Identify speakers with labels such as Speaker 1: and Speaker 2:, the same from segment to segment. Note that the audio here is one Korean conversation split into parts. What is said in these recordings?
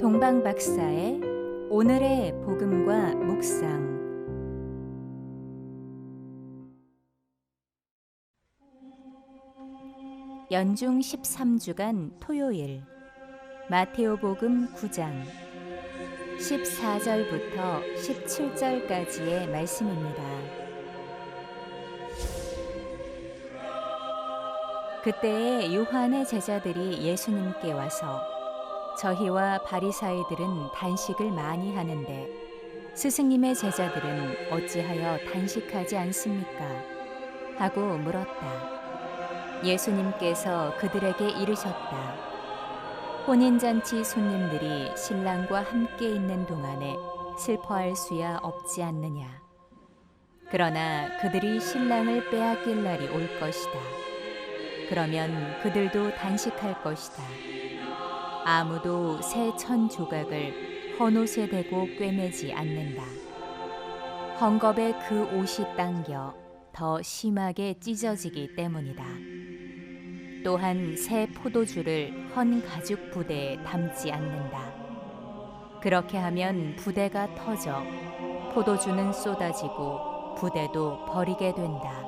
Speaker 1: 동방 박사의 오늘의 복음과 묵상. 연중 13주간 토요일 마테오복음 9장 14절부터 17절까지의 말씀입니다. 그때에 요한의 제자들이 예수님께 와서 저희와 바리사이들은 단식을 많이 하는데 스승님의 제자들은 어찌하여 단식하지 않습니까? 하고 물었다. 예수님께서 그들에게 이르셨다. 혼인잔치 손님들이 신랑과 함께 있는 동안에 슬퍼할 수야 없지 않느냐. 그러나 그들이 신랑을 빼앗길 날이 올 것이다. 그러면 그들도 단식할 것이다. 아무도 새 천 조각을 헌옷에 대고 꿰매지 않는다. 헝겊에 그 옷이 당겨 더 심하게 찢어지기 때문이다. 또한 새 포도주를 헌 가죽 부대에 담지 않는다. 그렇게 하면 부대가 터져 포도주는 쏟아지고 부대도 버리게 된다.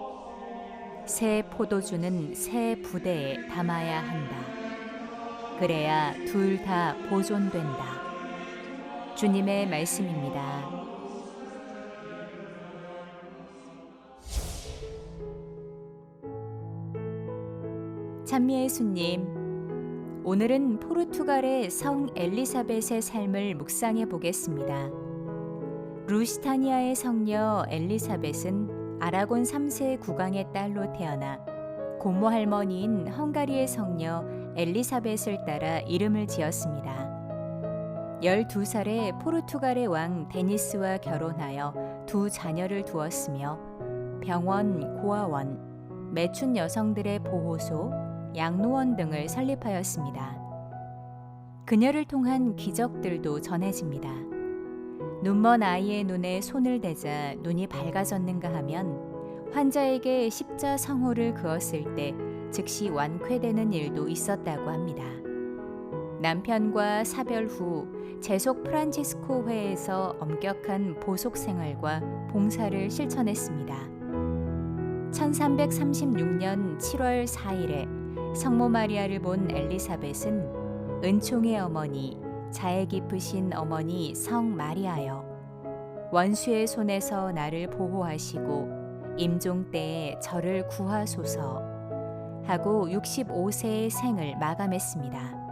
Speaker 1: 새 포도주는 새 부대에 담아야 한다. 그래야 둘 다 보존된다. 주님의 말씀입니다. 찬미의 예수님, 오늘은 포르투갈의 성 엘리사벳의 삶을 묵상해 보겠습니다. 루시타니아의 성녀 엘리사벳은 아라곤 3세 국왕의 딸로 태어나 고모 할머니인 헝가리의 성녀 엘리사벳을 따라 이름을 지었습니다. 12살에 포르투갈의 왕 데니스와 결혼하여 두 자녀를 두었으며 병원, 고아원, 매춘 여성들의 보호소, 양로원 등을 설립하였습니다. 그녀를 통한 기적들도 전해집니다. 눈먼 아이의 눈에 손을 대자 눈이 밝아졌는가 하면 환자에게 십자성호를 그었을 때 즉시 완쾌되는 일도 있었다고 합니다. 남편과 사별 후 제속 프란치스코 회에서 엄격한 보속 생활과 봉사를 실천했습니다. 1336년 7월 4일에 성모 마리아를 본 엘리사벳은 은총의 어머니, 자애 깊으신 어머니 성 마리아여, 원수의 손에서 나를 보호하시고 임종 때에 저를 구하소서 하고 65세의 생을 마감했습니다.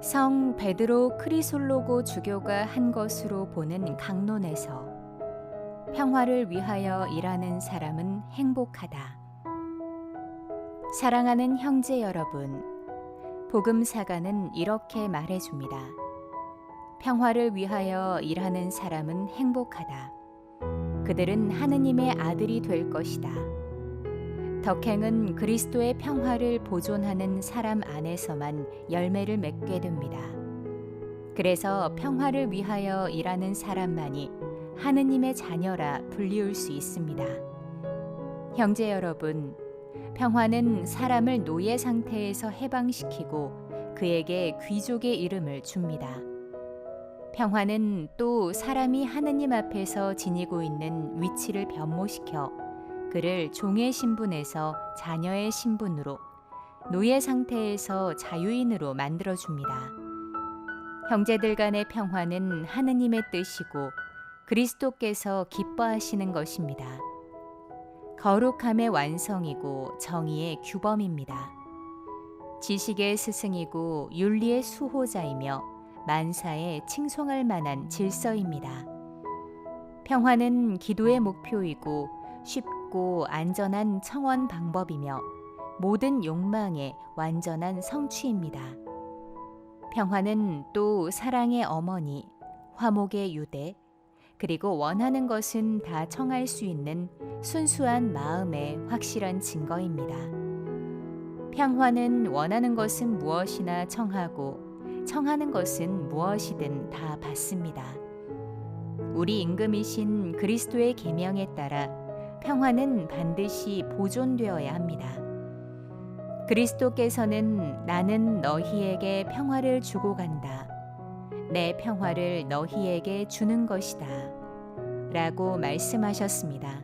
Speaker 1: 성 베드로 크리솔로고 주교가 한 것으로 보는 강론에서 평화를 위하여 일하는 사람은 행복하다. 사랑하는 형제 여러분, 복음사가는 이렇게 말해줍니다. 평화를 위하여 일하는 사람은 행복하다. 그들은 하느님의 아들이 될 것이다. 덕행은 그리스도의 평화를 보존하는 사람 안에서만 열매를 맺게 됩니다. 그래서 평화를 위하여 일하는 사람만이 하느님의 자녀라 불리울 수 있습니다. 형제 여러분, 평화는 사람을 노예 상태에서 해방시키고 그에게 귀족의 이름을 줍니다. 평화는 또 사람이 하느님 앞에서 지니고 있는 위치를 변모시켜 그를 종의 신분에서 자녀의 신분으로, 노예 상태에서 자유인으로 만들어줍니다. 형제들 간의 평화는 하느님의 뜻이고 그리스도께서 기뻐하시는 것입니다. 거룩함의 완성이고 정의의 규범입니다. 지식의 스승이고 윤리의 수호자이며 만사에 칭송할 만한 질서입니다. 평화는 기도의 목표이고 쉽고 안전한 청원 방법이며 모든 욕망의 완전한 성취입니다. 평화는 또 사랑의 어머니, 화목의 유대, 그리고 원하는 것은 다 청할 수 있는 순수한 마음의 확실한 증거입니다. 평화는 원하는 것은 무엇이나 청하고 청하는 것은 무엇이든 다 받습니다. 우리 임금이신 그리스도의 계명에 따라 평화는 반드시 보존되어야 합니다. 그리스도께서는 나는 너희에게 평화를 주고 간다. 내 평화를 너희에게 주는 것이다. 라고 말씀하셨습니다.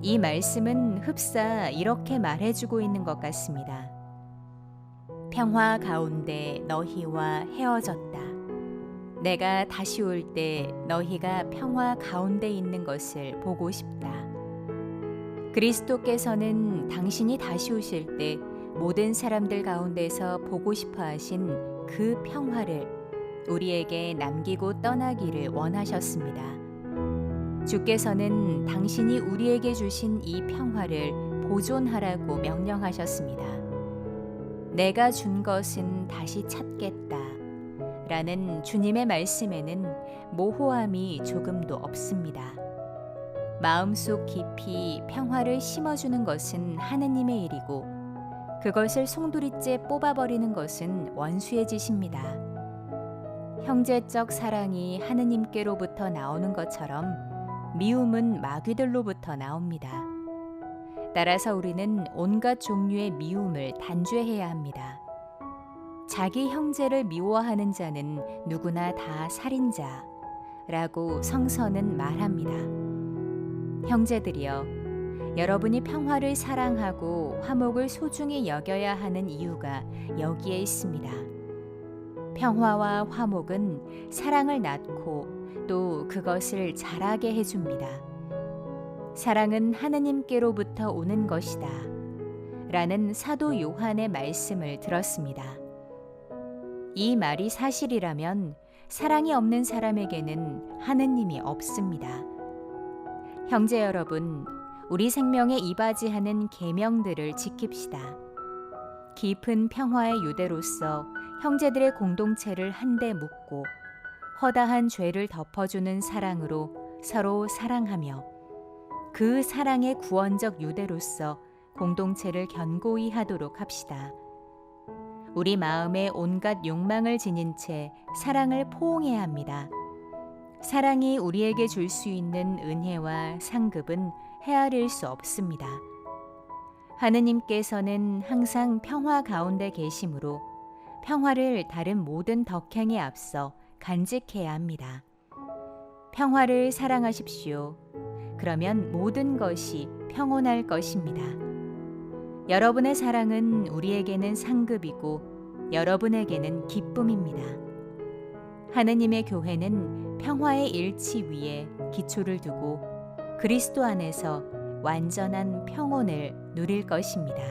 Speaker 1: 이 말씀은 흡사 이렇게 말해주고 있는 것 같습니다. 평화 가운데 너희와 헤어졌다. 내가 다시 올 때 너희가 평화 가운데 있는 것을 보고 싶다. 그리스도께서는 당신이 다시 오실 때 모든 사람들 가운데서 보고 싶어 하신 그 평화를 우리에게 남기고 떠나기를 원하셨습니다. 주께서는 당신이 우리에게 주신 이 평화를 보존하라고 명령하셨습니다. 내가 준 것은 다시 찾겠다. 라는 주님의 말씀에는 모호함이 조금도 없습니다. 마음속 깊이 평화를 심어주는 것은 하느님의 일이고 그것을 송두리째 뽑아버리는 것은 원수의 짓입니다. 형제적 사랑이 하느님께로부터 나오는 것처럼 미움은 마귀들로부터 나옵니다. 따라서 우리는 온갖 종류의 미움을 단죄해야 합니다. 자기 형제를 미워하는 자는 누구나 다 살인자라고 성서는 말합니다. 형제들이여, 여러분이 평화를 사랑하고 화목을 소중히 여겨야 하는 이유가 여기에 있습니다. 평화와 화목은 사랑을 낳고 또 그것을 자라게 해줍니다. 사랑은 하느님께로부터 오는 것이다. 라는 사도 요한의 말씀을 들었습니다. 이 말이 사실이라면 사랑이 없는 사람에게는 하느님이 없습니다. 형제 여러분, 우리 생명에 이바지하는 계명들을 지킵시다. 깊은 평화의 유대로서 형제들의 공동체를 한데 묶고 허다한 죄를 덮어주는 사랑으로 서로 사랑하며 그 사랑의 구원적 유대로서 공동체를 견고히 하도록 합시다. 우리 마음에 온갖 욕망을 지닌 채 사랑을 포옹해야 합니다. 사랑이 우리에게 줄 수 있는 은혜와 상급은 헤아릴 수 없습니다. 하느님께서는 항상 평화 가운데 계심으로 평화를 다른 모든 덕행에 앞서 간직해야 합니다. 평화를 사랑하십시오. 그러면 모든 것이 평온할 것입니다. 여러분의 사랑은 우리에게는 상급이고 여러분에게는 기쁨입니다. 하느님의 교회는 평화의 일치 위에 기초를 두고 그리스도 안에서 완전한 평온을 누릴 것입니다.